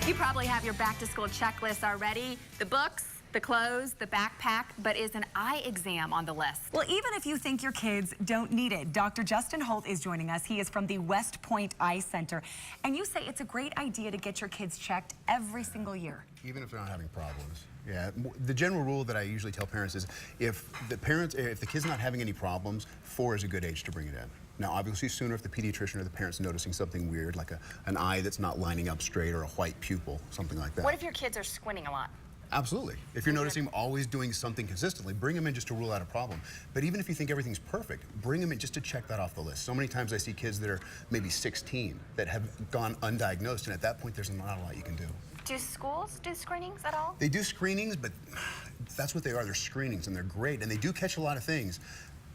You probably have your back-to-school checklist already. The books, the clothes, the backpack, but is an eye exam on the list? Well, even if you think your kids don't need it, Dr. Justin Holt is joining us. He is from the West Point Eye Center. And you say it's a great idea to get your kids checked every single year. Even if they're not having problems. Yeah, the general rule that I usually tell parents is if the kid's not having any problems, 4 is a good age to bring it in. Now, obviously sooner if the pediatrician or the parent's noticing something weird, like an eye that's not lining up straight or a white pupil, something like that. What if your kids are squinting a lot? Absolutely. If you're noticing them always doing something consistently, bring them in just to rule out a problem. But even if you think everything's perfect, bring them in just to check that off the list. So many times I see kids that are maybe 16 that have gone undiagnosed, and at that point there's not a lot you can do. Do schools do screenings at all? They do screenings, but that's what they are. They're screenings, and they're great, and they do catch a lot of things.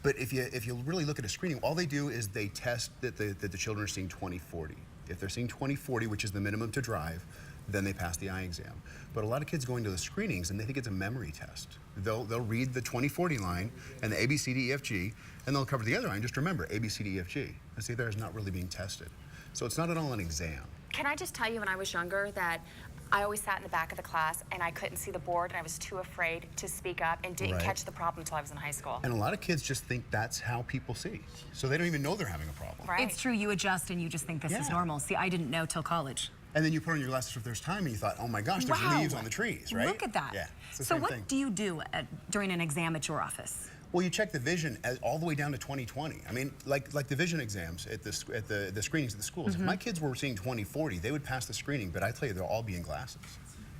But if you really look at a screening, all they do is they test that the children are seeing 20/40. If they're seeing 20/40, which is the minimum to drive, then they pass the eye exam. But a lot of kids go into the screenings and they think it's a memory test. They'll read the 20/40 line and the A, B, C, D, E, F, G, and they'll cover the other line. Just remember, A, B, C, D, E, F, G. And see, there is not really being tested. So it's not at all an exam. Can I just tell you, when I was younger, that I always sat in the back of the class and I couldn't see the board and I was too afraid to speak up and didn't catch the problem until I was in high school. And a lot of kids just think that's how people see. So they don't even know they're having a problem. Right. It's true, you adjust and you just think this is normal. See, I didn't know till college. And then you put on your glasses if there's time and you thought, oh my gosh, there's leaves on the trees, right? Look at that. Yeah, it's the so same what thing. do you do during an exam at your office? Well, you check the vision all the way down to 20/20. I mean, like the vision exams at the screenings at the schools. If my kids were seeing 20/40, they would pass the screening, but I tell you, they'll all be in glasses.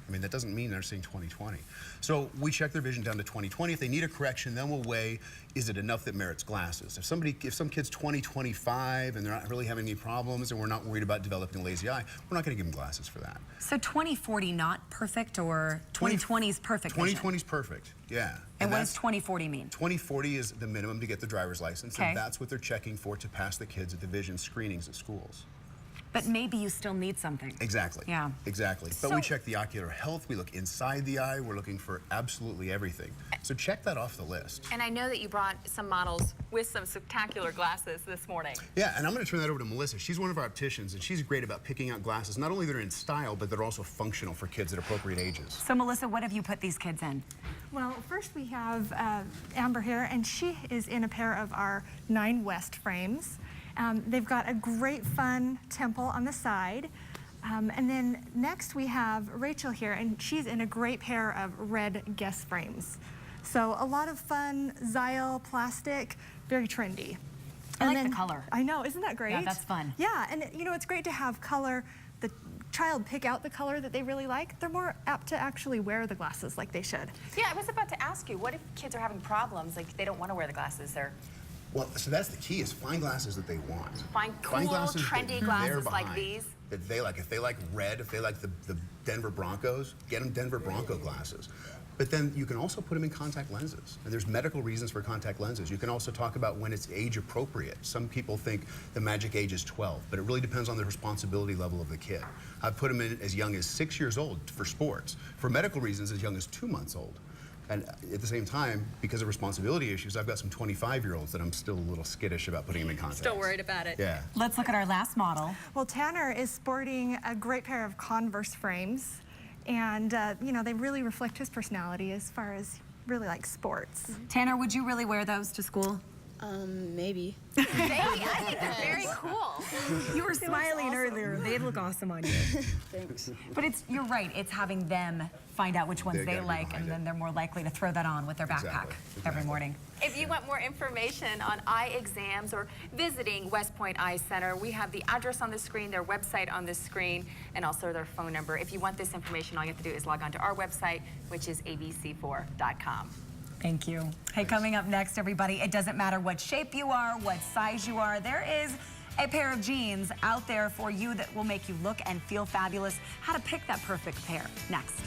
I mean, that doesn't mean they're seeing 20/20. So we check their vision down to 20/20. If they need a correction, then we'll weigh, is it enough that merits glasses? If some kid's 20/25 and they're not really having any problems and we're not worried about developing a lazy eye, we're not going to give them glasses for that. So 20/40 not perfect, or 20/20 is perfect? 20/20 is perfect, yeah. And what does 20/40 mean? 20/40 is the minimum to get the driver's license, Okay. and that's what they're checking for to pass the kids at the vision screenings at schools. But maybe you still need something. Exactly. Yeah. Exactly. But we check the ocular health, we look inside the eye, we're looking for absolutely everything. So check that off the list. And I know that you brought some models with some spectacular glasses this morning. Yeah, and I'm going to turn that over to Melissa. She's one of our opticians, and she's great about picking out glasses. Not only that are in style, but they're also functional for kids at appropriate ages. So Melissa, what have you put these kids in? Well, first we have Amber here, and she is in a pair of our 9 West frames. They've got a great fun temple on the side. And then next we have Rachel here, and she's in a great pair of red Guess frames. So a lot of fun, Zyle plastic, very trendy. I like the color. I know, isn't that great? Yeah, that's fun. Yeah, and you know, it's great to have color. The child pick out the color that they really like. They're more apt to actually wear the glasses like they should. Yeah, I was about to ask you, what if kids are having problems, like they don't want to wear the glasses? Well, so that's the key, is find glasses that they want. Find cool, glasses trendy that glasses they're like behind, these. that they like. If they like red, if they like the Denver Broncos, get them Denver Bronco glasses. But then you can also put them in contact lenses. And there's medical reasons for contact lenses. You can also talk about when it's age appropriate. Some people think the magic age is 12, but it really depends on the responsibility level of the kid. I've put them in as young as 6 years old for sports. For medical reasons, as young as 2 months old. And at the same time, because of responsibility issues, I've got some 25-year-olds that I'm still a little skittish about putting them in contacts. Still worried about it. Yeah. Let's look at our last model. Well, Tanner is sporting a great pair of Converse frames, and you know, they really reflect his personality as far as really like sports. Tanner, would you really wear those to school? Maybe. Maybe, I think they're very cool. You were smiling earlier. They look awesome on you. Thanks. But you're right. It's having them find out which ones They they gotta be like, behind and it. then they're more likely to throw that on with their backpack every morning. If you want more information on eye exams or visiting West Point Eye Center, we have the address on the screen, their website on the screen, and also their phone number. If you want this information, all you have to do is log on to our website, which is abc4.com. Thank you. Hey, coming up next, everybody, it doesn't matter what shape you are, what size you are, there is a pair of jeans out there for you that will make you look and feel fabulous. How to pick that perfect pair, next.